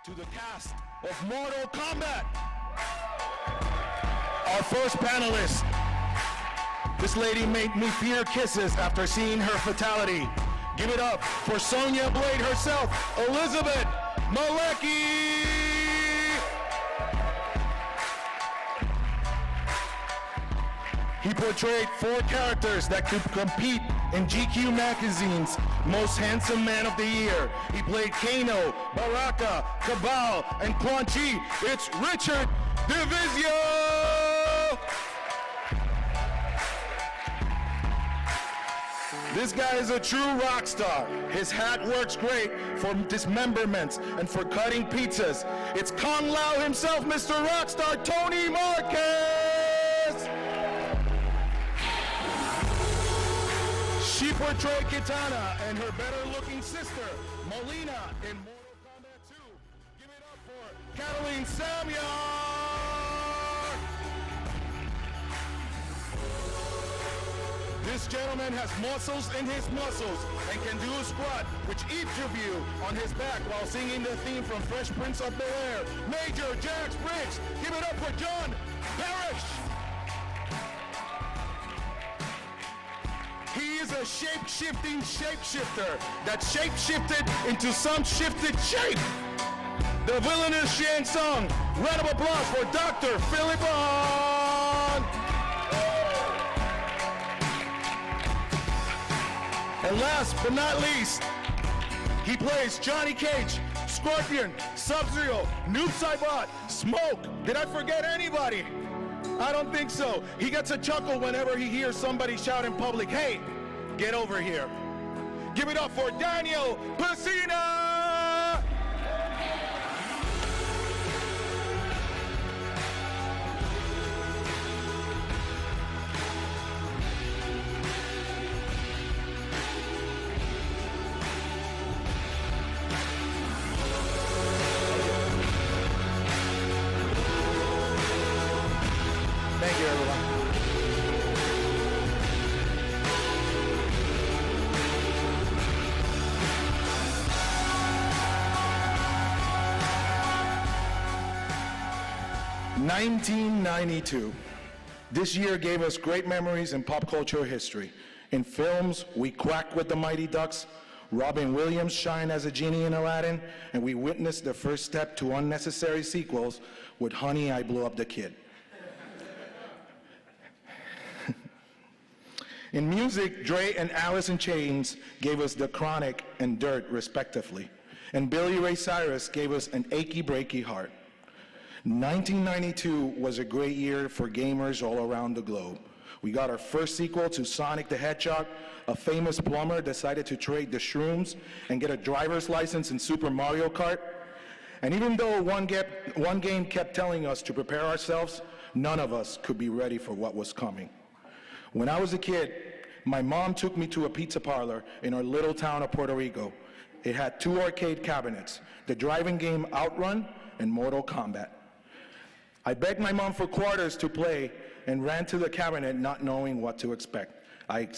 to the cast of Mortal Kombat. Our first panelist. This lady made me fear kisses after seeing her fatality. Give it up for Sonya Blade herself, Elizabeth Malecki. He portrayed 4 characters that could compete in GQ magazine's Most Handsome Man of the Year. He played Kano, Baraka, Cabal, and Quan Chi. It's Richard Divisio! This guy is a true rock star. His hat works great for dismemberments and for cutting pizzas. It's Kung Lao himself, Mr. Rockstar Tony Marquez! She portrayed Kitana and her better-looking sister, Molina, in Mortal Kombat 2. Give it up for Kathleen Samyar! This gentleman has muscles in his muscles and can do a squat, which each of you on his back while singing the theme from Fresh Prince of Bel-Air. Major Jax Briggs, give it up for John Parrish! He is a shape-shifting shapeshifter that shape-shifted into some shifted shape. The villainous Shang Tsung. Round of applause for Dr. Philip Vaughn. And last but not least, he plays Johnny Cage, Scorpion, Sub-Zero, Noob Saibot, Smoke. Did I forget anybody? I don't think so. He gets a chuckle whenever he hears somebody shout in public, "Hey, get over here." Give it up for Daniel Pesina! Thank you, everyone. "1992. This year gave us great memories in pop culture history. In films, we quacked with the Mighty Ducks, Robin Williams shined as a genie in Aladdin, and we witnessed the first step to unnecessary sequels with Honey, I Blew Up the Kid. In music, Dre and Alice in Chains gave us The Chronic and Dirt, respectively. And Billy Ray Cyrus gave us An Achy Breaky Heart. 1992 was a great year for gamers all around the globe. We got our first sequel to Sonic the Hedgehog. A famous plumber decided to trade the shrooms and get a driver's license in Super Mario Kart. And even though one game kept telling us to prepare ourselves, none of us could be ready for what was coming. When I was a kid, my mom took me to a pizza parlor in our little town of Puerto Rico. It had 2 arcade cabinets, the driving game Outrun and Mortal Kombat. I begged my mom for quarters to play and ran to the cabinet not knowing what to expect. I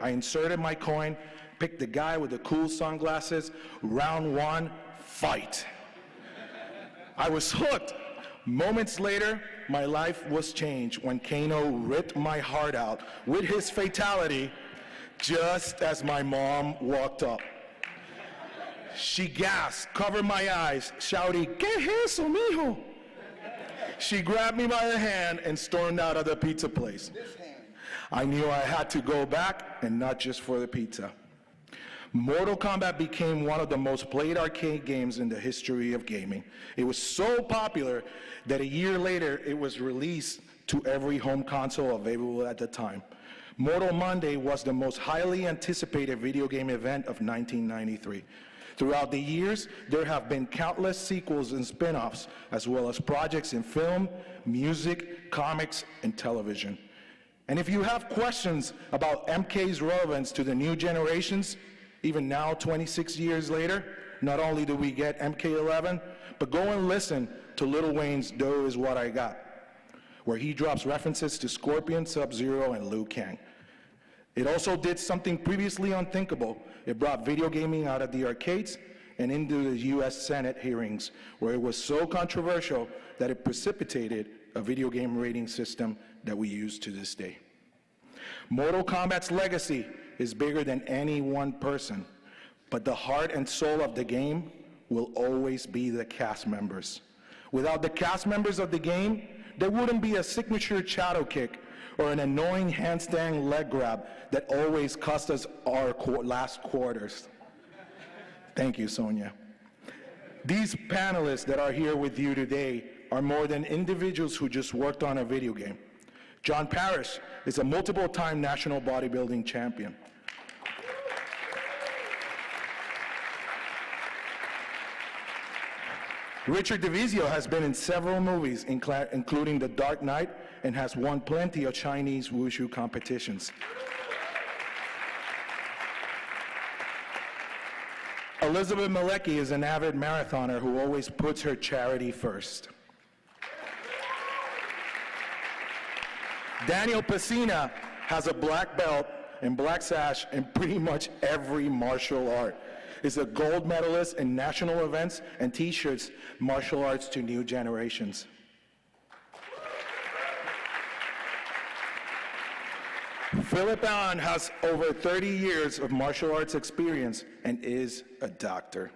inserted my coin, picked the guy with the cool sunglasses. Round 1, fight. I was hooked. Moments later, my life was changed when Kano ripped my heart out with his fatality just as my mom walked up. She gasped, covered my eyes, shouting, "¿Qué es eso, mijo?" She grabbed me by the hand and stormed out of the pizza place. I knew I had to go back, and not just for the pizza. Mortal Kombat became one of the most played arcade games in the history of gaming. It was so popular that a year later it was released to every home console available at the time. Mortal Monday was the most highly anticipated video game event of 1993. Throughout the years, there have been countless sequels and spin-offs, as well as projects in film, music, comics, and television. And if you have questions about MK's relevance to the new generations, even now, 26 years later, not only do we get MK11, but go and listen to Lil Wayne's Dough Is What I Got, where he drops references to Scorpion, Sub-Zero, and Liu Kang. It also did something previously unthinkable. It brought video gaming out of the arcades and into the US Senate hearings, where it was so controversial that it precipitated a video game rating system that we use to this day. Mortal Kombat's legacy is bigger than any one person, but the heart and soul of the game will always be the cast members. Without the cast members of the game, there wouldn't be a signature shadow kick or an annoying handstand leg grab that always cost us our last quarters. Thank you, Sonia. These panelists that are here with you today are more than individuals who just worked on a video game. John Parrish is a multiple-time national bodybuilding champion. Richard DeVizio has been in several movies, including The Dark Knight, and has won plenty of Chinese wushu competitions. Elizabeth Malecki is an avid marathoner who always puts her charity first. Daniel Pacina has a black belt and black sash in pretty much every martial art. Is a gold medalist in national events and t-shirts martial arts to new generations. Philip Allen has over 30 years of martial arts experience and is a doctor.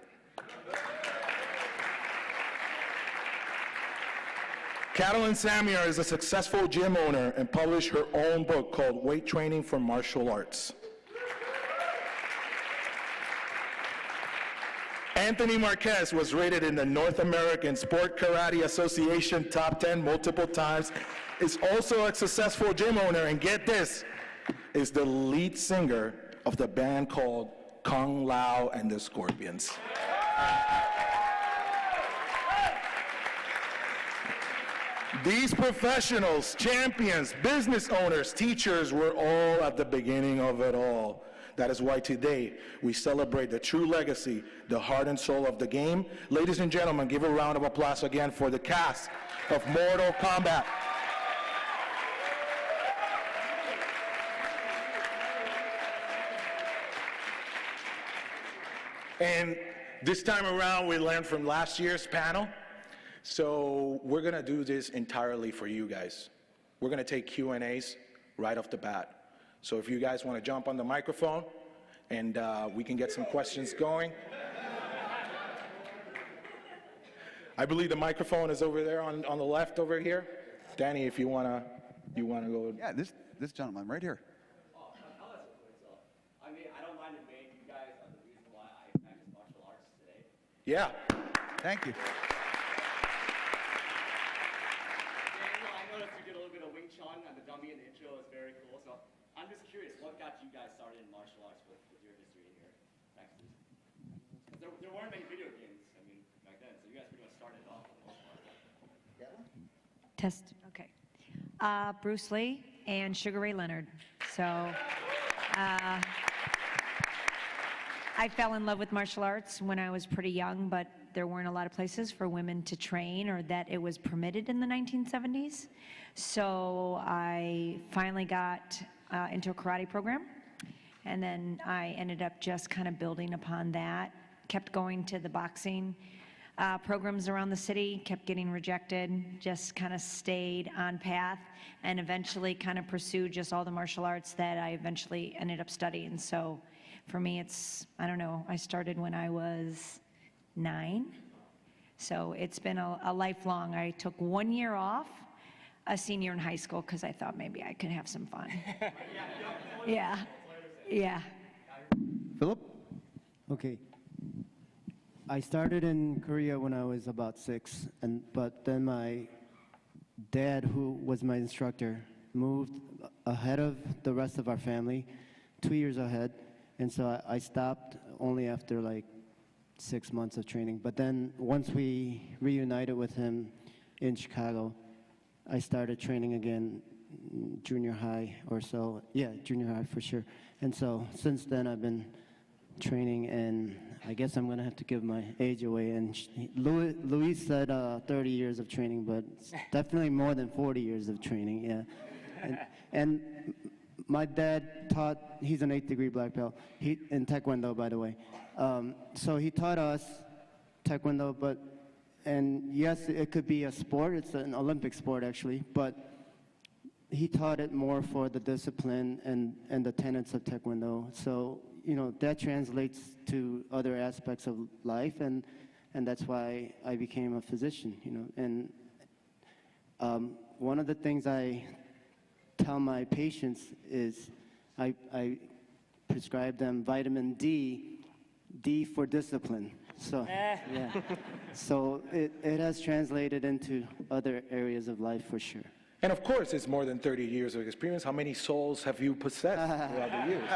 Catalin Samier is a successful gym owner and published her own book called Weight Training for Martial Arts. Anthony Marquez was rated in the North American Sport Karate Association top 10 multiple times, is also a successful gym owner, and get this, is the lead singer of the band called Kung Lao and the Scorpions. These professionals, champions, business owners, teachers were all at the beginning of it all. That is why today we celebrate the true legacy, the heart and soul of the game. Ladies and gentlemen, give a round of applause again for the cast of Mortal Kombat. And this time around, we learned from last year's panel. So we're gonna do this entirely for you guys. We're gonna take Q&As right off the bat. So if you guys wanna jump on the microphone and we can get some questions going. I believe the microphone is over there on the left over here. Danny, if you wanna go. Yeah, this gentleman right here. I mean, I don't mind admitting you guys are the reason why I practice martial arts today. Yeah. Thank you. I noticed you did a little bit of Wing Chun and the dummy in the intro is very cool. So I'm just curious, what got you guys started in martial arts with your history in your practices? There weren't many video games, I mean, back then, so you guys pretty much started off with martial arts. Test, okay. Bruce Lee and Sugar Ray Leonard. So I fell in love with martial arts when I was pretty young, but there weren't a lot of places for women to train or that it was permitted in the 1970s. So I finally got into a karate program, and then I ended up just kind of building upon that, kept going to the boxing programs around the city, kept getting rejected, just kind of stayed on path, and eventually kind of pursued just all the martial arts that I eventually ended up studying. So for me, it's, I don't know, I started when I was 9. So it's been a lifelong. I took 1 year off, a senior in high school, because I thought maybe I could have some fun. Yeah, yeah. Philip? Okay. I started in Korea when I was about 6, but then my dad, who was my instructor, moved ahead of the rest of our family, 2 years ahead, and so I stopped only after like 6 months of training. But then once we reunited with him in Chicago, I started training again, junior high or so. Yeah, junior high for sure. And so since then I've been training, and I guess I'm gonna have to give my age away. And Luis said 30 years of training, but it's definitely more than 40 years of training, yeah. And my dad taught, he's an 8th degree black belt, in Taekwondo, by the way. So he taught us Taekwondo, and yes, it could be a sport, it's an Olympic sport actually, but he taught it more for the discipline and the tenets of Taekwondo. So, that translates to other aspects of life, and that's why I became a physician, And one of the things I tell my patients is I prescribe them vitamin D for discipline. So, yeah. So it has translated into other areas of life for sure. And of course, it's more than 30 years of experience. How many souls have you possessed throughout the years?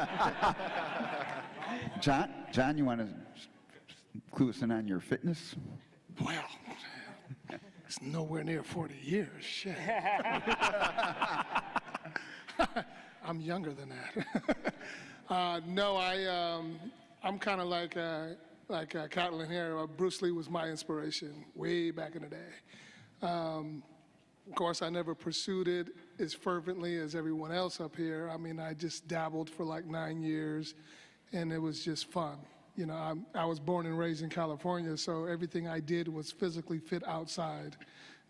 John, you want to clue us in on your fitness? Well, it's nowhere near 40 years. Shit. I'm younger than that. No, I'm kind of like Catlin here. Bruce Lee was my inspiration way back in the day. Of course, I never pursued it as fervently as everyone else up here. I mean, I just dabbled for like 9 years, and it was just fun. I was born and raised in California, so everything I did was physically fit outside.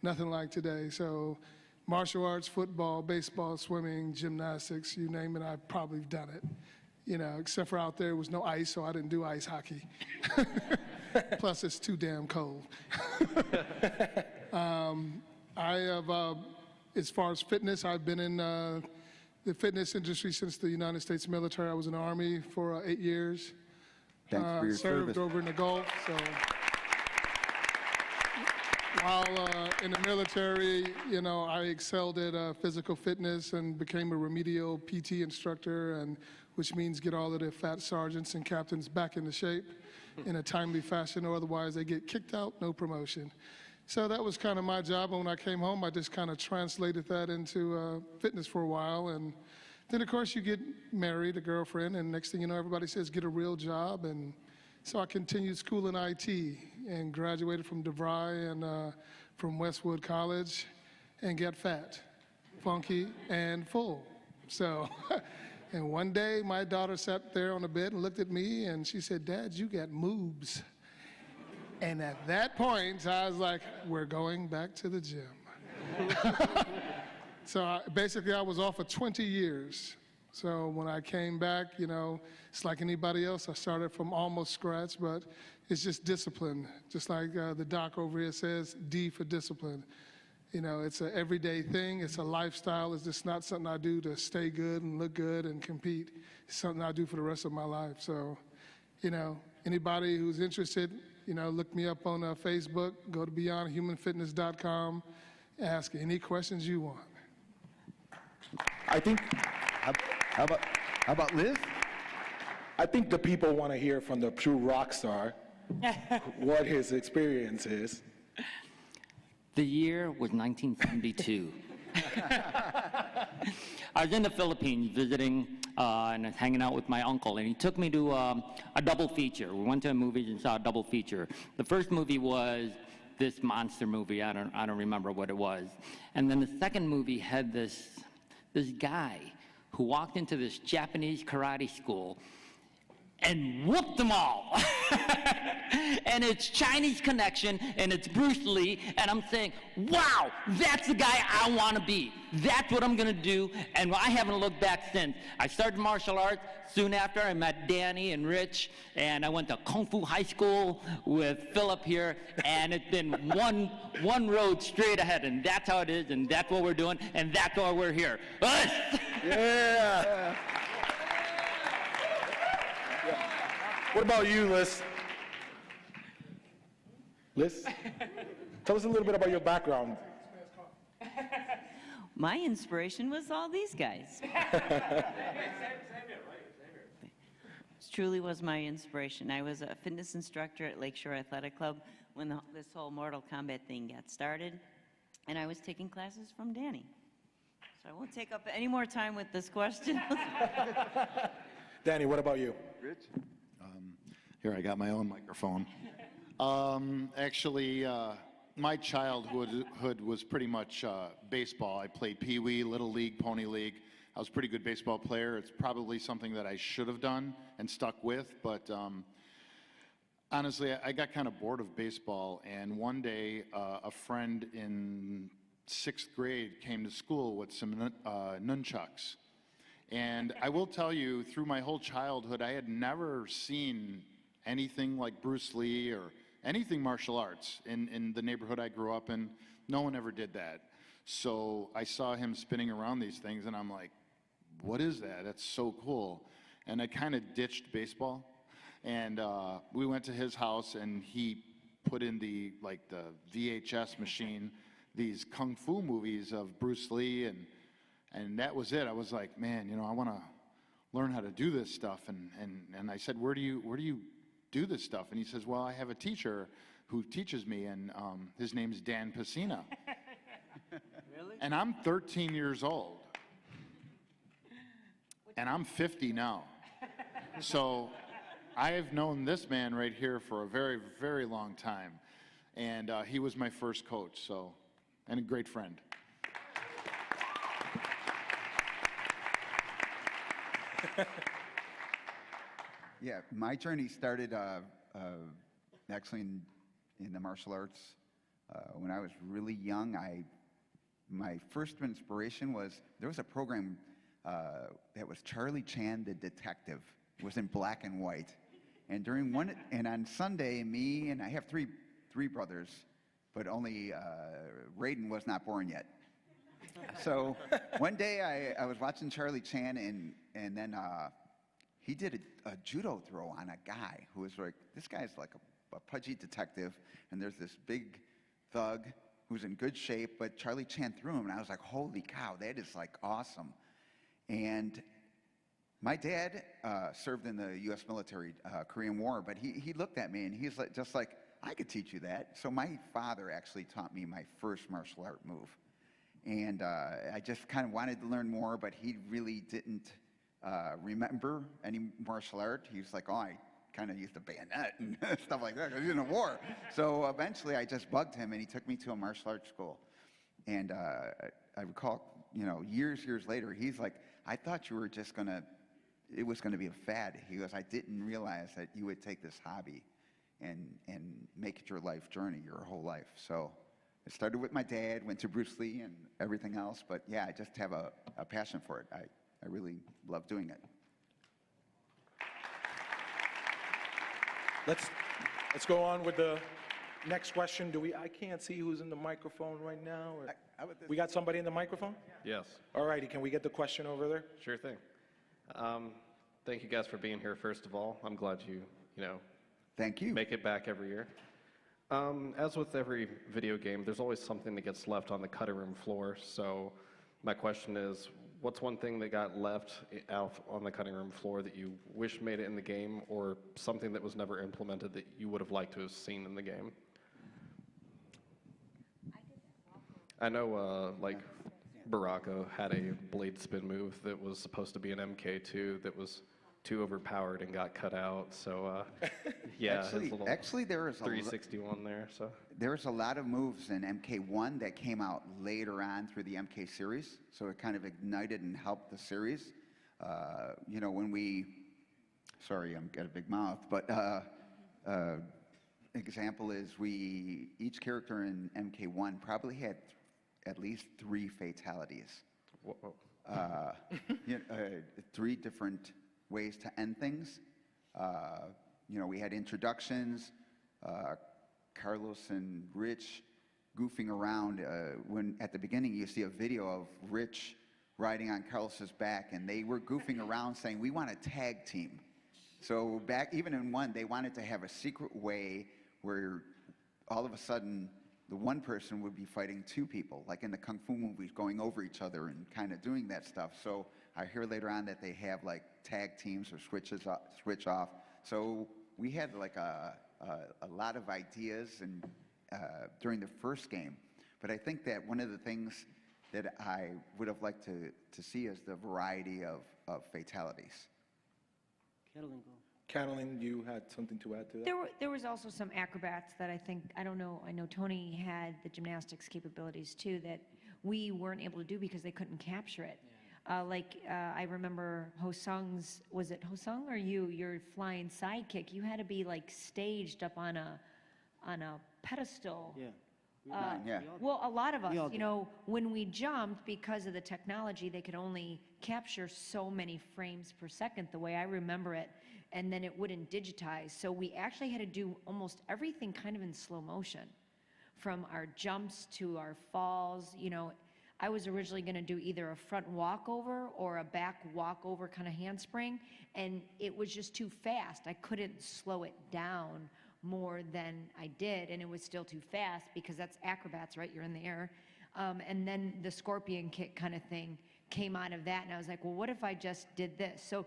Nothing like today. So martial arts, football, baseball, swimming, gymnastics, you name it, I've probably done it. Except for out there was no ice, so I didn't do ice hockey. Plus, it's too damn cold. I have, as far as fitness, I've been in the fitness industry since the United States military. I was in the Army for 8 years. Thanks for your served service. over in the Gulf. So while in the military, I excelled at physical fitness and became a remedial PT instructor, and which means get all of the fat sergeants and captains back into shape in a timely fashion, or otherwise they get kicked out, no promotion. So that was kind of my job. And when I came home, I just kind of translated that into fitness for a while. And then, of course, you get married, a girlfriend, and next thing you know, everybody says, get a real job. And so I continued school in IT and graduated from DeVry and from Westwood College and got fat, funky, and full. So, and one day, my daughter sat there on the bed and looked at me, and she said, Dad, you got moobs. And at that point, I was like, we're going back to the gym. So basically, I was off for 20 years. So when I came back, it's like anybody else. I started from almost scratch, but it's just discipline. Just like the doc over here says, D for discipline. It's an everyday thing. It's a lifestyle. It's just not something I do to stay good and look good and compete. It's something I do for the rest of my life. So, anybody who's interested, look me up on Facebook, go to beyondhumanfitness.com, ask any questions you want. I think, How about Liz? I think the people want to hear from the true rock star what his experience is. The year was 1972. I was in the Philippines visiting and hanging out with my uncle, and he took me to a double feature. We went to a movie and saw a double feature. The first movie was this monster movie. I don't remember what it was. And then the second movie had this guy who walked into this Japanese karate school and whooped them all. And it's Chinese Connection, and it's Bruce Lee, and I'm saying, wow, that's the guy I want to be. That's what I'm going to do, and I haven't looked back since. I started martial arts. Soon after, I met Danny and Rich, and I went to Kung Fu High School with Philip here, and it's been one road straight ahead, and that's how it is, and that's what we're doing, and that's why we're here. Us! Yeah. What about you, Liz? Liz, tell us a little bit about your background. My inspiration was all these guys. This truly was my inspiration. I was a fitness instructor at Lakeshore Athletic Club when this whole Mortal Kombat thing got started, and I was taking classes from Danny. So I won't take up any more time with this question. Danny, what about you? Rich? Here, I got my own microphone. Actually, my childhood was pretty much baseball. I played Pee Wee, Little League, Pony League, I was a pretty good baseball player. It's probably something that I should have done and stuck with, but honestly, I got kind of bored of baseball, and one day a friend in 6th grade came to school with some nunchucks. And I will tell you, through my whole childhood, I had never seen anything like Bruce Lee or anything martial arts in the neighborhood I grew up in. No one ever did that. So I saw him spinning around these things, and I'm like, what is that? That's so cool. And I kind of ditched baseball. And we went to his house, and he put in the VHS machine, these kung fu movies of Bruce Lee, and that was it. I was like, man, you know, I want to learn how to do this stuff. And I said, where do you do this stuff? And he says, well, I have a teacher who teaches me, and his name's Dan Pacina. Really? And I'm 13 years old. And I'm 50 now. So I've known this man right here for a very, very long time. And he was my first coach, so, and a great friend. Yeah, my journey started actually in the martial arts. When I was really young, my first inspiration was, there was a program that was Charlie Chan the Detective. It was in black and white. And and on Sunday, me and I have three brothers, but only Raiden was not born yet. So one day I was watching Charlie Chan, and then he did a judo throw on a guy who was like, this guy's like a pudgy detective, and there's this big thug who's in good shape, but Charlie Chan threw him, and I was like, holy cow, that is like awesome. And my dad served in the U.S. military, Korean War, but he looked at me, and he's like, just like, I could teach you that. So my father actually taught me my first martial art move. And I just kind of wanted to learn more, but he really didn't remember any martial art. He was like, oh, I kind of used a bayonet and stuff like that, because he was in a war. So eventually I just bugged him, and he took me to a martial arts school. And I recall, you know, years later, he's like, I thought you were just it was gonna be a fad. He goes, I didn't realize that you would take this hobby and make it your life journey, your whole life. So it started with my dad, went to Bruce Lee and everything else, but yeah, I just have a passion for it. I really love doing it. Let's go on with the next question. I can't see who's in the microphone right now. We got somebody in the microphone? Yes. All righty, can we get the question over there? Sure thing. Thank you guys for being here, first of all. I'm glad you Thank you. make it back every year. As with every video game, there's always something that gets left on the cutting room floor. So my question is, what's one thing that got left out on the cutting room floor that you wish made it in the game, or something that was never implemented that you would have liked to have seen in the game? I know, like, Baraka had a blade spin move that was supposed to be an MK2 that was too overpowered and got cut out. So, yeah, actually, there is 361 there. So there's a lot of moves in MK1 that came out later on through the MK series. So it kind of ignited and helped the series. You know, sorry, I've got a big mouth, but example is each character in MK1 probably had at least 3 fatalities. Whoa. 3 different ways to end things. You know, we had introductions, Carlos and Rich goofing around. When at the beginning you see a video of Rich riding on Carlos's back, and they were goofing around saying, we want a tag team. So back, even in 1, they wanted to have a secret way where all of a sudden the one person would be fighting 2 people, like in the Kung Fu movies, going over each other and kind of doing that stuff. So I hear later on that they have like tag teams or switch off. So we had like a lot of ideas and during the first game. But I think that one of the things that I would have liked to see is the variety of fatalities. Catalin, you had something to add to that? There was also some acrobats that I know Tony had the gymnastics capabilities too that we weren't able to do because they couldn't capture it. I remember Hosung's, was it Hosung or you, your flying sidekick, you had to be like staged up on a pedestal. Yeah. Yeah. Well, a lot of us, We all you did. know, when we jumped, because of the technology, they could only capture so many frames per second, the way I remember it, and then it wouldn't digitize. So we actually had to do almost everything kind of in slow motion, from our jumps to our falls. You know, I was originally going to do either a front walkover or a back walkover kind of handspring, and it was just too fast. I couldn't slow it down more than I did, and it was still too fast because that's acrobats, right? You're in the air. And then the scorpion kick kind of thing came out of that, and I was like, well, what if I just did this? So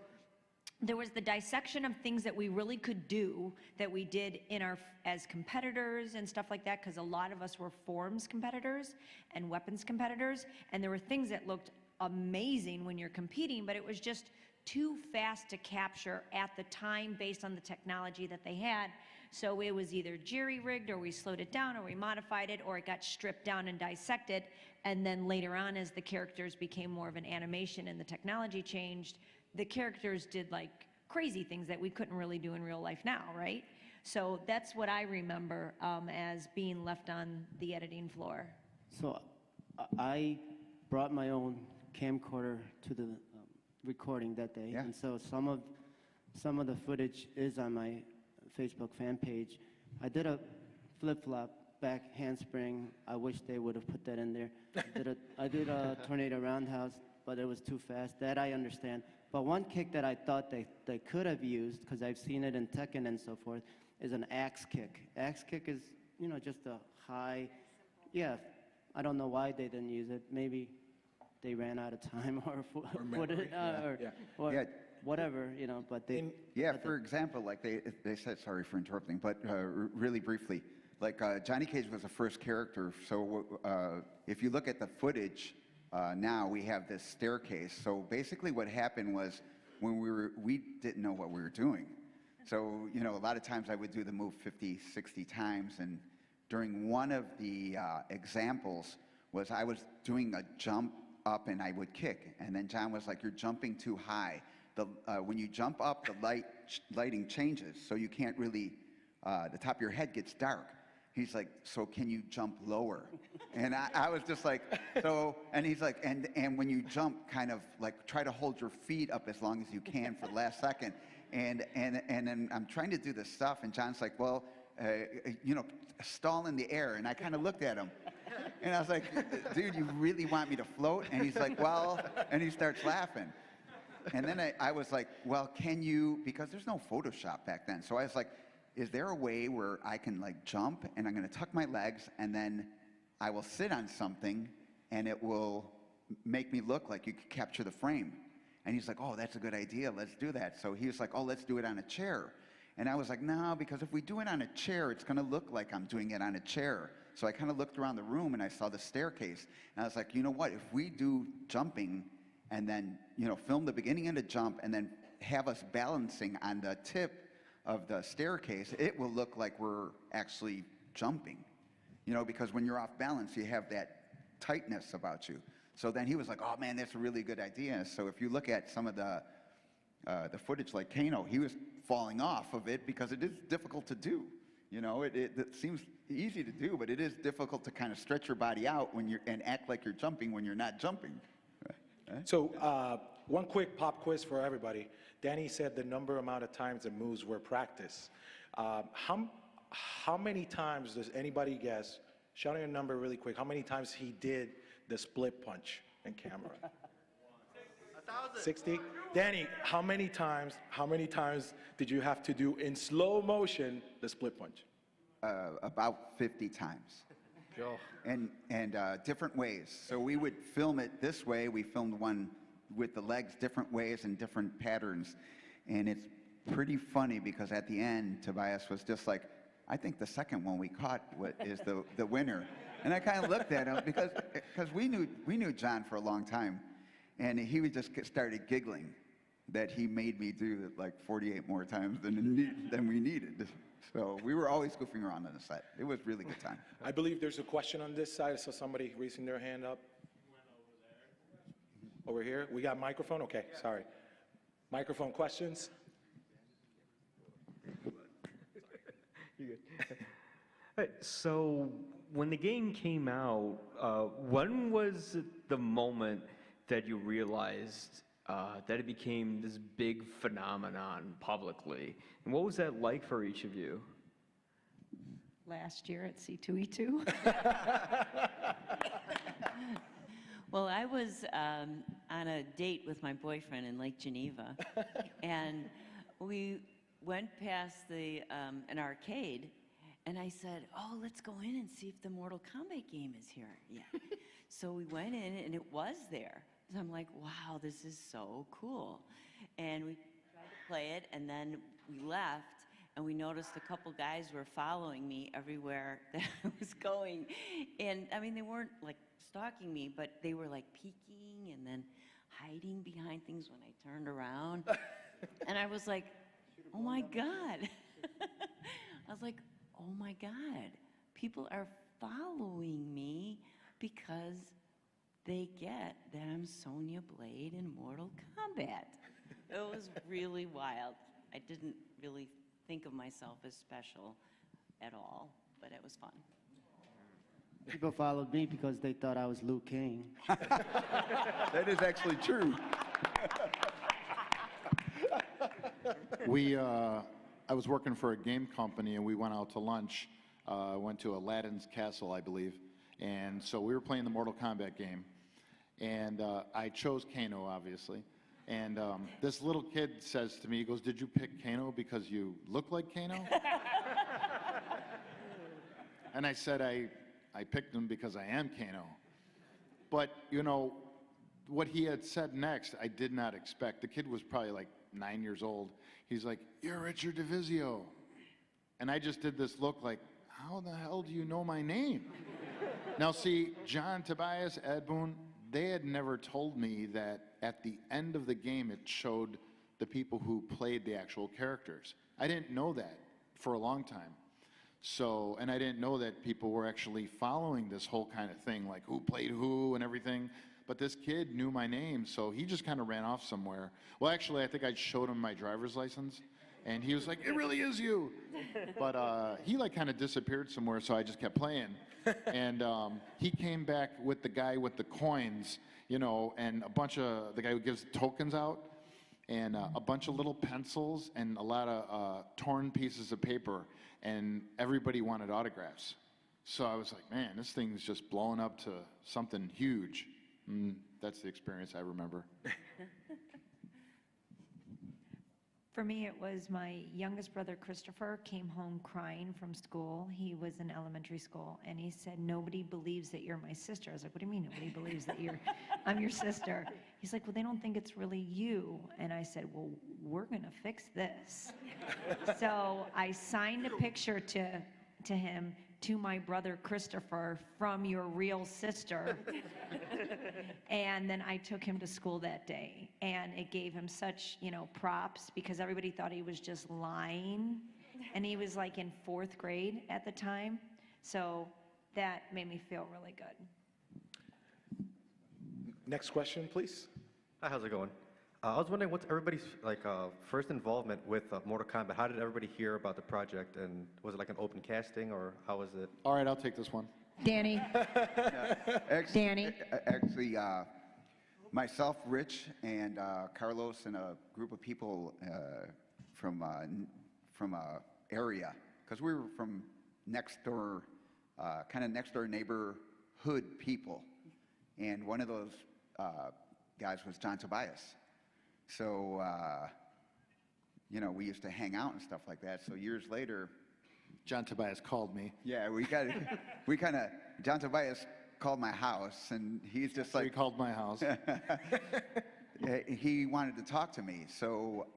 there was the dissection of things that we really could do that we did in our as competitors and stuff like that, because a lot of us were forms competitors and weapons competitors, and there were things that looked amazing when you're competing, but it was just too fast to capture at the time based on the technology that they had. So it was either jerry-rigged, or we slowed it down, or we modified it, or it got stripped down and dissected. And then later on, as the characters became more of an animation and the technology changed, the characters did like crazy things that we couldn't really do in real life now, right? So that's what I remember as being left on the editing floor. So I brought my own camcorder to the recording that day, Yeah. and so some of the footage is on my Facebook fan page. I did a flip-flop back handspring. I wish they would have put that in there. I did a tornado roundhouse, but it was too fast. That I understand. But one kick that I thought they could have used, because I've seen it in Tekken and so forth, is an axe kick. Axe kick is, you know, just a high, yeah. I don't know why they didn't use it. Maybe they ran out of time or memory, yeah. or Yeah. whatever, you know. But they. Yeah, for example, like they said, sorry for interrupting, but really briefly, like Johnny Cage was the first character. So if you look at the footage now, we have this staircase. So basically what happened was when we didn't know what we were doing. So, you know, a lot of times I would do the move 50, 60 times. And during one of the examples was I was doing a jump up and I would kick. And then John was like, you're jumping too high. When you jump up, the lighting changes, so you can't really, the top of your head gets dark. He's like, so can you jump lower? And I was just like, so, and he's like, and when you jump, kind of like try to hold your feet up as long as you can for the last second. And then I'm trying to do this stuff, and John's like, well, you know, stall in the air. And I kind of looked at him, and I was like, dude, you really want me to float? And he's like, well, and he starts laughing. And then I was like, well, can you, because there's no Photoshop back then. So I was like, is there a way where I can like jump and I'm going to tuck my legs and then I will sit on something and it will make me look like you could capture the frame? And he's like, oh, that's a good idea. Let's do that. So he was like, oh, let's do it on a chair. And I was like, no, because if we do it on a chair, it's going to look like I'm doing it on a chair. So I kind of looked around the room and I saw the staircase. And I was like, you know what? If we do jumping and then, you know, film the beginning of the jump and then have us balancing on the tip of the staircase, it will look like we're actually jumping, you know, because when you're off balance, you have that tightness about you. So then he was like, oh man, that's a really good idea. So if you look at some of the footage, like Kano, he was falling off of it because it is difficult to do. You know, it seems easy to do, but it is difficult to kind of stretch your body out when you're, and act like you're jumping when you're not jumping. So one quick pop quiz for everybody. Danny said the amount of times the moves were practiced. How many times does anybody guess, shout out your number really quick, how many times he did the split punch in camera? 1,000. 60? Danny, how many times did you have to do in slow motion the split punch? About 50 times. Go. And different ways. So we would film it this way. We filmed one with the legs different ways and different patterns. And it's pretty funny because at the end, Tobias was just like, I think the second one we caught is the winner. And I kind of looked at him because we knew John for a long time. And he would just started giggling that he made me do it like 48 more times than we needed. So we were always goofing around on the set. It was really good time. I believe there's a question on this side. I saw somebody raising their hand up. Over here, we got microphone? Okay, sorry. Microphone questions? You're good. All right, so when the game came out, when was the moment that you realized that it became this big phenomenon publicly? And what was that like for each of you? Last year at C2E2. Well, I was on a date with my boyfriend in Lake Geneva, and we went past an arcade, and I said, "Oh, let's go in and see if the Mortal Kombat game is here." Yeah. So we went in, and it was there. So I'm like, "Wow, this is so cool!" And we tried to play it, and then we left, and we noticed a couple guys were following me everywhere that I was going, and I mean, they weren't like stalking me, but they were like peeking and then hiding behind things when I turned around. And I was like, oh my God. I was like, oh my God, people are following me because they get that I'm Sonya Blade in Mortal Kombat. It was really wild. I didn't really think of myself as special at all, but it was fun. People followed me because they thought I was Liu Kang. That is actually true. I was working for a game company, and we went out to lunch. Went to Aladdin's Castle, I believe. And so we were playing the Mortal Kombat game. And I chose Kano, obviously. And this little kid says to me, he goes, "Did you pick Kano because you look like Kano?" And I said, I picked him because I am Kano. But, you know, what he had said next, I did not expect. The kid was probably like 9 years old. He's like, "You're Richard DeVizio." And I just did this look like, how the hell do you know my name? Now, see, John, Tobias, Ed Boon, they had never told me that at the end of the game it showed the people who played the actual characters. I didn't know that for a long time. So, and I didn't know that people were actually following this whole kind of thing, like who played who and everything. But this kid knew my name, so he just kind of ran off somewhere. Well, actually, I think I showed him my driver's license, and he was like, "It really is you." But he like kind of disappeared somewhere, so I just kept playing. And he came back with the guy with the coins, you know, and a bunch of, the guy who gives tokens out, and a bunch of little pencils and a lot of torn pieces of paper, and everybody wanted autographs. So I was like, man, this thing's just blowing up to something huge. That's the experience I remember. For me, it was my youngest brother, Christopher, came home crying from school. He was in elementary school, and he said, "Nobody believes that you're my sister." I was like, "What do you mean nobody believes that I'm your sister?" He's like, "Well, they don't think it's really you." And I said, "Well, we're gonna fix this." So I signed a picture to him, "To my brother Christopher, from your real sister." And then I took him to school that day, and it gave him such, you know, props, because everybody thought he was just lying, and he was like in 4th grade at the time. So that made me feel really good. Next question, please. Hi, how's it going? I was wondering, what's everybody's first involvement with Mortal Kombat? How did everybody hear about the project, and was it like an open casting, or how was it? All right, I'll take this one. Danny. Danny. Actually, myself, Rich, and Carlos, and a group of people from a area, because we were from next door, kind of next door neighborhood people, and one of those guys was John Tobias. So, you know, we used to hang out and stuff like that. So years later, John Tobias called me. yeah, John Tobias called my house, and he's just So like, he called my house. he wanted to talk to me. So,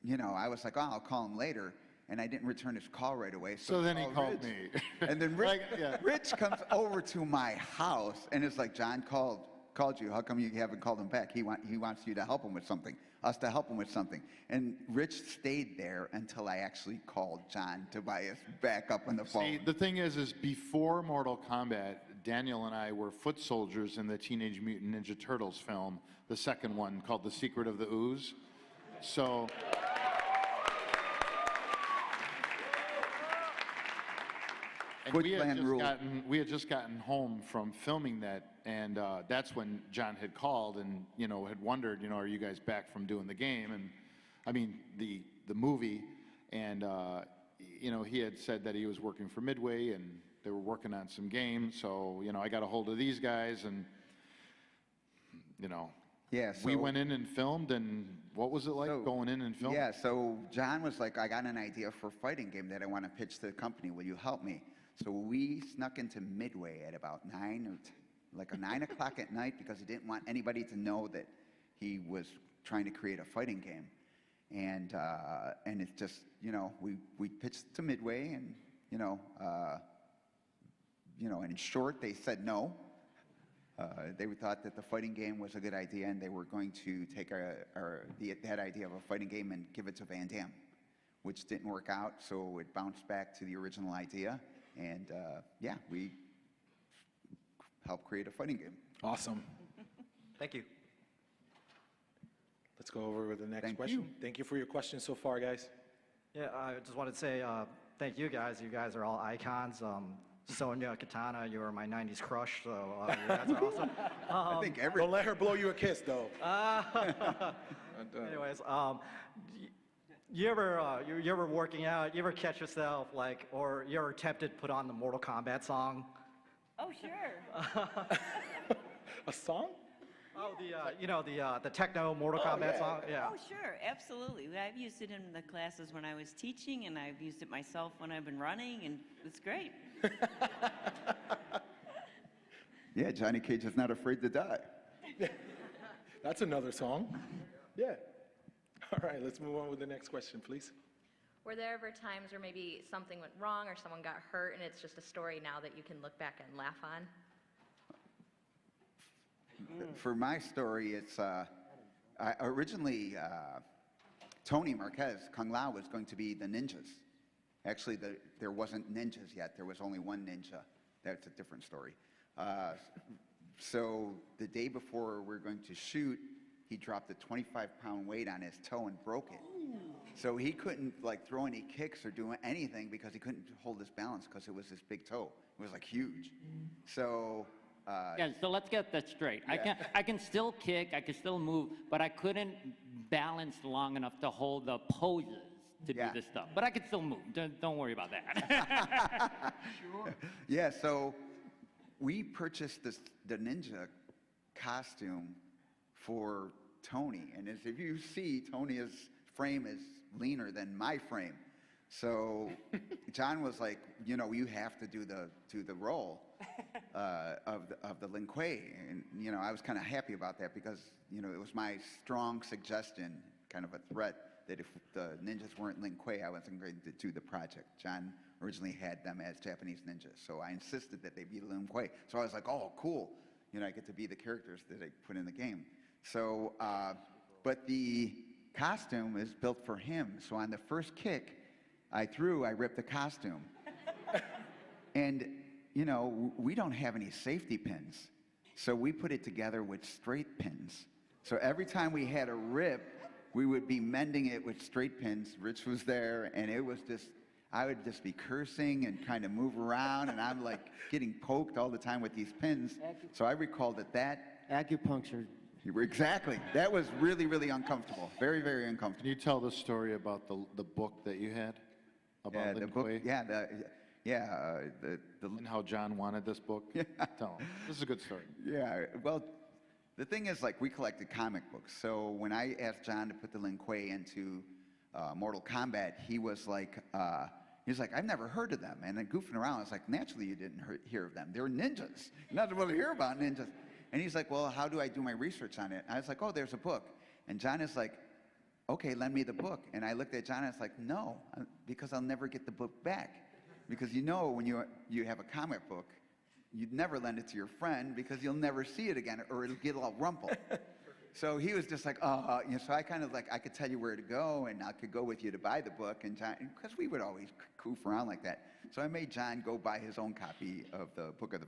you know, I was like, oh, I'll call him later. And I didn't return his call right away. So then he called Rich. me. And then Rich comes over to my house, and it's like, John called called you. How come you haven't called him back? He wants you to help him with something, us to help him with something. And Rich stayed there until I actually called John Tobias back up on the phone. See, the thing is before Mortal Kombat, Daniel and I were foot soldiers in the Teenage Mutant Ninja Turtles film, the second one called The Secret of the Ooze. So... And we had just gotten home from filming that, and that's when John had called and, you know, had wondered, you know, are you guys back from doing the game? And, I mean, the movie, and, you know, he had said that he was working for Midway, and they were working on some games, so, you know, I got a hold of these guys, and, you know, yeah, we went in and filmed, and what was it like going in and filming? Yeah, so John was like, I got an idea for a fighting game that I want to pitch to the company. Will you help me? So we snuck into Midway at about 9 o'clock at night because he didn't want anybody to know that he was trying to create a fighting game. And it's just, you know, we pitched to Midway, and, you know, and in short, they said no. They thought that the fighting game was a good idea, and they were going to take that idea of a fighting game and give it to Van Damme, which didn't work out, so it bounced back to the original idea. And yeah, we helped create a fighting game. Awesome. Thank you. Let's go over with the next question. Thank you for your questions so far, guys. Yeah, I just wanted to say thank you guys. You guys are all icons. Sonia Katana, you were my 90s crush, so you guys are awesome. I think Don't let her blow you a kiss, though. Anyways, you ever working out, you ever catch yourself, like, or you ever tempted to put on the Mortal Kombat song? Oh, sure. A song? Oh, the techno Mortal Kombat song? Yeah. Oh, sure, absolutely. I've used it in the classes when I was teaching, and I've used it myself when I've been running, and it's great. Yeah, Johnny Cage is not afraid to die. That's another song. Yeah. All right, let's move on with the next question, please. Were there ever times where maybe something went wrong or someone got hurt and it's just a story now that you can look back and laugh on? For my story, it's originally Tony Marquez, Kung Lao, was going to be the ninjas. Actually, there wasn't ninjas yet. There was only one ninja. That's a different story. So the day before we were going to shoot, he dropped a 25-pound weight on his toe and broke it. So he couldn't like throw any kicks or do anything because he couldn't hold his balance because it was his big toe. It was like huge. So Yeah, so let's get that straight. Yeah. I can still kick, I can still move, but I couldn't balance long enough to hold the poses to do this stuff. But I could still move. Don't worry about that. Sure. Yeah, so we purchased the ninja costume for Tony. And as if you see, Tony's frame is leaner than my frame. So John was like, you know, you have to do the role of the Lin Kuei. And, you know, I was kind of happy about that because, you know, it was my strong suggestion, kind of a threat, that if the ninjas weren't Lin Kuei, I wasn't going to do the project. John originally had them as Japanese ninjas, so I insisted that they be Lin Kuei. So I was like, oh, cool. You know, I get to be the characters that I put in the game. So, but the costume is built for him. So on the first kick I ripped the costume. And, you know, we don't have any safety pins. So we put it together with straight pins. So every time we had a rip, we would be mending it with straight pins. Rich was there, and it was just, I would just be cursing and kind of move around, and I'm like getting poked all the time with these pins. So I recall that acupuncture. Exactly. That was really, really uncomfortable. Very, very uncomfortable. Can you tell the story about the book that you had about Lin Kuei? And how John wanted this book? Yeah. Tell him. This is a good story. Yeah, well, the thing is, like, we collected comic books. So when I asked John to put the Lin Kuei into Mortal Kombat, he was like, I've never heard of them. And then goofing around, I was like, naturally you didn't hear of them. They're ninjas. You're not supposed to hear about ninjas. And he's like, well, how do I do my research on it? And I was like, oh, there's a book. And John is like, okay, lend me the book. And I looked at John and I was like, no, because I'll never get the book back. Because you know when you have a comic book, you'd never lend it to your friend because you'll never see it again, or it'll get all rumpled. So he was just like, you know, so I kind of like, I could tell you where to go, and I could go with you to buy the book, and John, because we would always goof around like that. So I made John go buy his own copy of the Book of the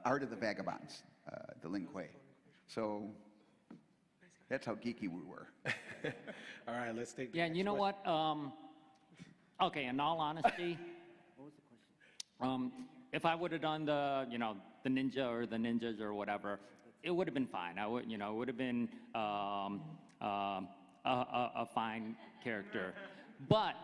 Art of the Vagabonds, the Lin Kuei. So that's how geeky we were. All right, let's take the Yeah, next you know question. what? Okay, in all honesty, if I would have done the, you know, the ninja or the ninjas or whatever, it would have been fine. I would, you know, it would have been a fine character. But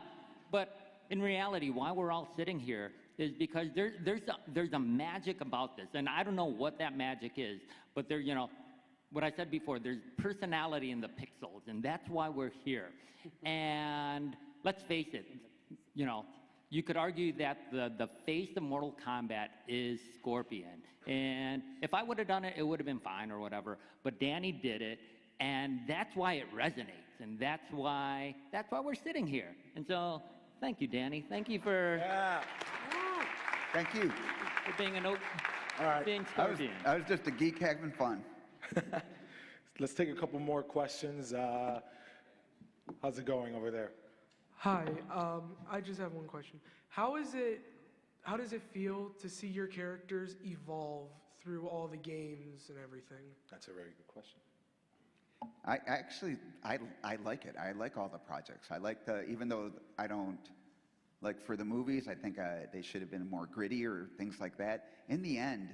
in reality, why we're all sitting here is because there's a magic about this, and I don't know what that magic is, but there, you know, what I said before, there's personality in the pixels, and that's why we're here. And let's face it, you know, you could argue that the face of Mortal Kombat is Scorpion. And if I would have done it, it would have been fine or whatever. But Danny did it, and that's why it resonates, and that's why we're sitting here. And so, thank you, Danny. Thank you for Thank you. for being All right. being Scorpion. I was just a geek having fun. Let's take a couple more questions. How's it going over there? Hi, I just have one question. How does it feel to see your characters evolve through all the games and everything? That's a very good question. I like it. I like all the projects. I like even though I don't, like for the movies, I think they should have been more gritty or things like that. In the end,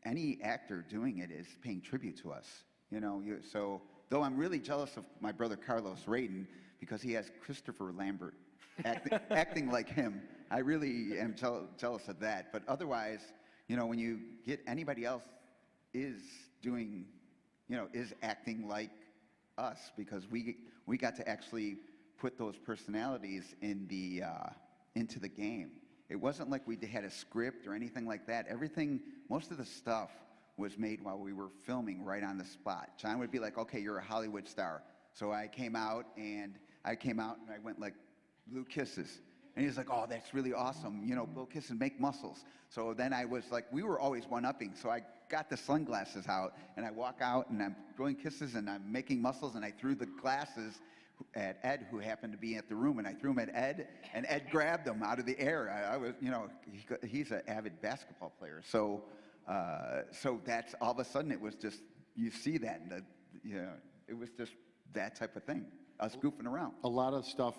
any actor doing it is paying tribute to us. You know, so though I'm really jealous of my brother Carlos Radin because he has Christopher Lambert acting like him. I really am jealous of that. But otherwise, you know, when you get anybody else is doing, you know, is acting like us, because we got to actually put those personalities in the into the game. It wasn't like we had a script or anything like that. Everything, most of the stuff was made while we were filming right on the spot. John would be like, okay, you're a Hollywood star. So I came out and I went like, blue kisses. And he's like, oh, that's really awesome. You know, blue kisses make muscles. So then I was like, we were always one-upping. So I got the sunglasses out and I walk out and I'm blowing kisses and I'm making muscles, and I threw the glasses at Ed, who happened to be at the room, and I threw them at Ed, and Ed grabbed them out of the air. I was, you know, he's an avid basketball player. So that's all of a sudden it was just, you see that, and you know, it was just that type of thing, us goofing around. A lot of stuff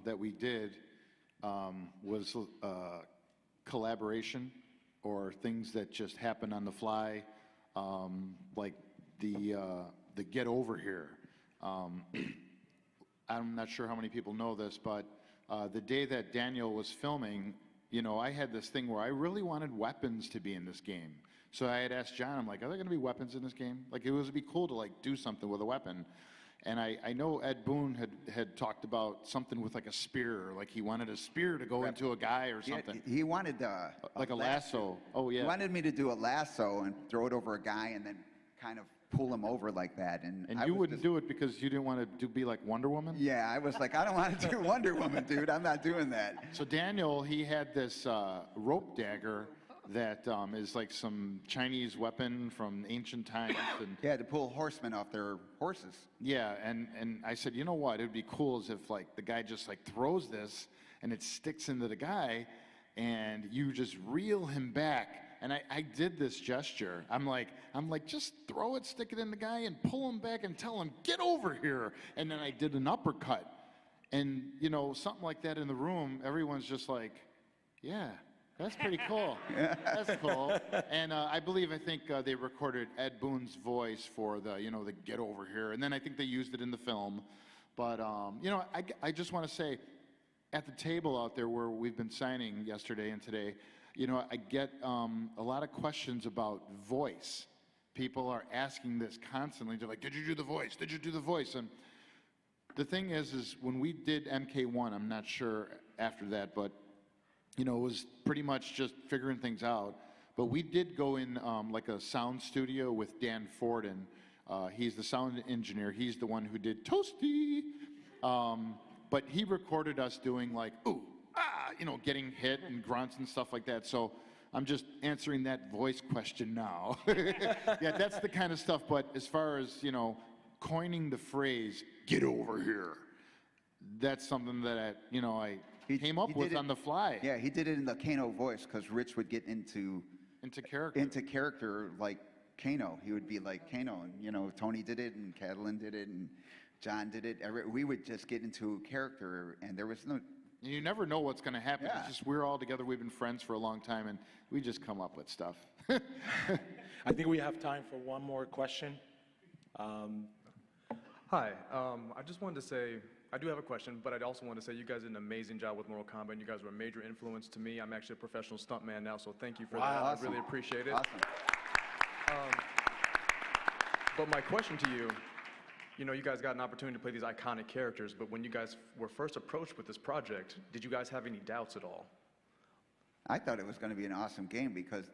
that we did was collaboration or things that just happened on the fly, like the Get Over Here. I'm not sure how many people know this, but the day that Daniel was filming, you know, I had this thing where I really wanted weapons to be in this game. So I had asked John, I'm like, are there going to be weapons in this game? Like, it would be cool to like do something with a weapon. And I know Ed Boon had talked about something with like a spear, like he wanted a spear to go into a guy or something. He wanted like a lasso. Oh yeah. He wanted me to do a lasso and throw it over a guy and then kind of pull him over like that. And you wouldn't do it because you didn't want to be like Wonder Woman? Yeah, I was like, I don't want to do Wonder Woman, dude. I'm not doing that. So Daniel, he had this rope dagger that is like some Chinese weapon from ancient times. And yeah, to pull horsemen off their horses. Yeah, and I said, you know what, it'd be cool as if like the guy just like throws this and it sticks into the guy and you just reel him back. And I did this gesture. I'm like, just throw it, stick it in the guy and pull him back and tell him, get over here. And then I did an uppercut. And you know, something like that in the room, everyone's just like, yeah. That's pretty cool. That's cool. And I think they recorded Ed Boon's voice for the Get Over Here. And then I think they used it in the film. But, you know, I just want to say, at the table out there where we've been signing yesterday and today, you know, I get a lot of questions about voice. People are asking this constantly. They're like, did you do the voice? Did you do the voice? And the thing is when we did MK1, I'm not sure after that, but you know, it was pretty much just figuring things out. But we did go in like a sound studio with Dan Forden. He's the sound engineer. He's the one who did Toasty. But he recorded us doing like, ooh, getting hit and grunts and stuff like that. So I'm just answering that voice question now. Yeah, that's the kind of stuff. But as far as, coining the phrase, get over here, that's something that I came up with on the fly. Yeah, he did it in the Kano voice because Rich would get into character like Kano. He would be like Kano, and Tony did it, and Catalin did it, and John did it. We would just get into character, and there was no. You never know what's going to happen. Yeah. It's just we're all together. We've been friends for a long time, and we just come up with stuff. I think we have time for one more question. Hi, I just wanted to say, I do have a question, but I'd also want to say you guys did an amazing job with Mortal Kombat, and you guys were a major influence to me. I'm actually a professional stuntman now, so thank you for that. Awesome. I really appreciate it. Awesome. But my question to you, you guys got an opportunity to play these iconic characters, but when you guys were first approached with this project, did you guys have any doubts at all? I thought it was going to be an awesome game because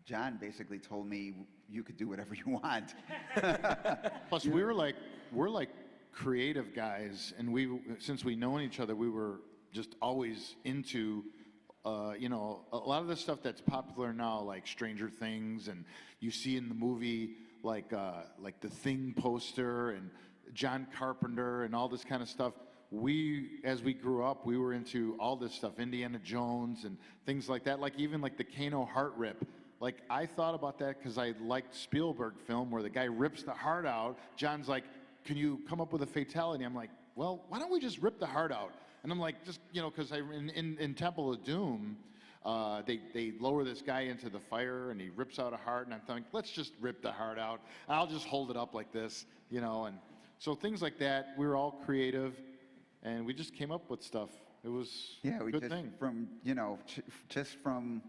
John basically told me you could do whatever you want. Plus, we're like creative guys, and since we know each other, we were just always into, a lot of the stuff that's popular now, like Stranger Things, and you see in the movie like the Thing poster and John Carpenter and all this kind of stuff. As we grew up, we were into all this stuff, Indiana Jones and things like that, like even like the Kano heart rip. Like, I thought about that because I liked Spielberg film where the guy rips the heart out. John's like, can you come up with a fatality? I'm like, well, why don't we just rip the heart out? And I'm like, just, because in Temple of Doom, they lower this guy into the fire and he rips out a heart, and I'm thinking, let's just rip the heart out. I'll just hold it up like this, and so things like that. We were all creative, and we just came up with stuff. It was a good thing. Just from.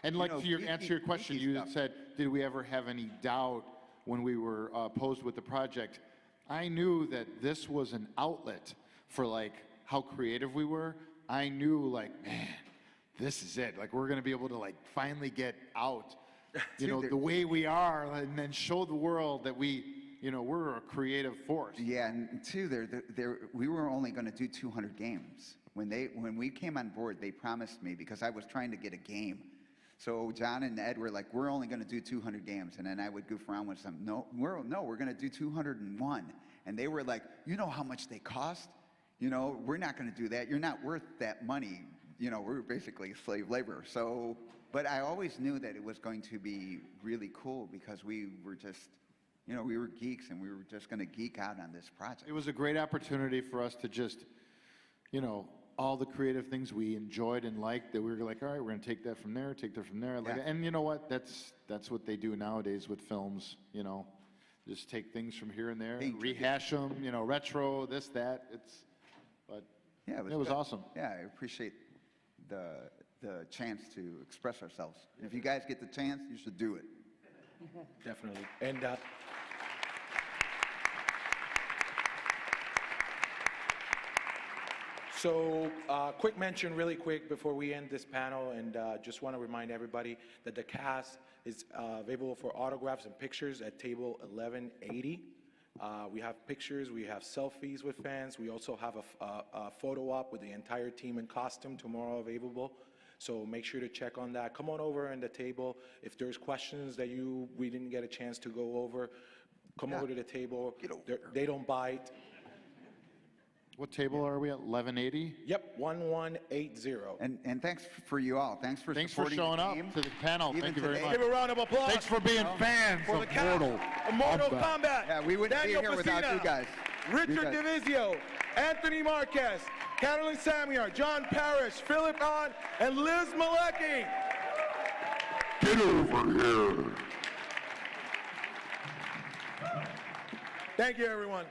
And like to answer your question, you said, did we ever have any doubt when we were posed with the project? I knew that this was an outlet for like how creative we were. I knew like, man, this is it. Like, we're going to be able to like finally get out, the way we are, and then show the world that we're a creative force. Yeah, and two, we were only going to do 200 games. When we came on board, they promised me, because I was trying to get a game. So John and Ed were like, we're only going to do 200 games. And then I would goof around with them. No, we're going to do 201. And they were like, you know how much they cost? We're not going to do that. You're not worth that money. We're basically slave labor. So, but I always knew that it was going to be really cool because we were just, we were geeks, and we were just going to geek out on this project. It was a great opportunity for us to just, all the creative things we enjoyed and liked, that we were like, all right, we're going to take that from there, take that from there. Like, and you know what? That's what they do nowadays with films, just take things from here and there, rehash them, retro, this, that. Yeah, it was awesome. Yeah, I appreciate the chance to express ourselves. If you guys get the chance, you should do it. Definitely. And so, quick mention really quick before we end this panel, and just want to remind everybody that the cast is available for autographs and pictures at table 1180. We have pictures, we have selfies with fans. We also have a photo op with the entire team in costume tomorrow available. So make sure to check on that. Come on over in the table. If there's questions that we didn't get a chance to go over, come over to the table. They don't bite. What table are we at? 1180? Yep, 1180. And thanks for you all. Thanks for showing up to the panel. Thank you very much. Give a round of applause. Thanks for being fans for of Mortal Kombat. Yeah, we wouldn't Daniel be here Pacina, without you guys. Richard Divizio, Anthony Marquez, Catalin Samiar, John Parrish, Philip Hahn, and Liz Malecki. Get over here. Thank you, everyone.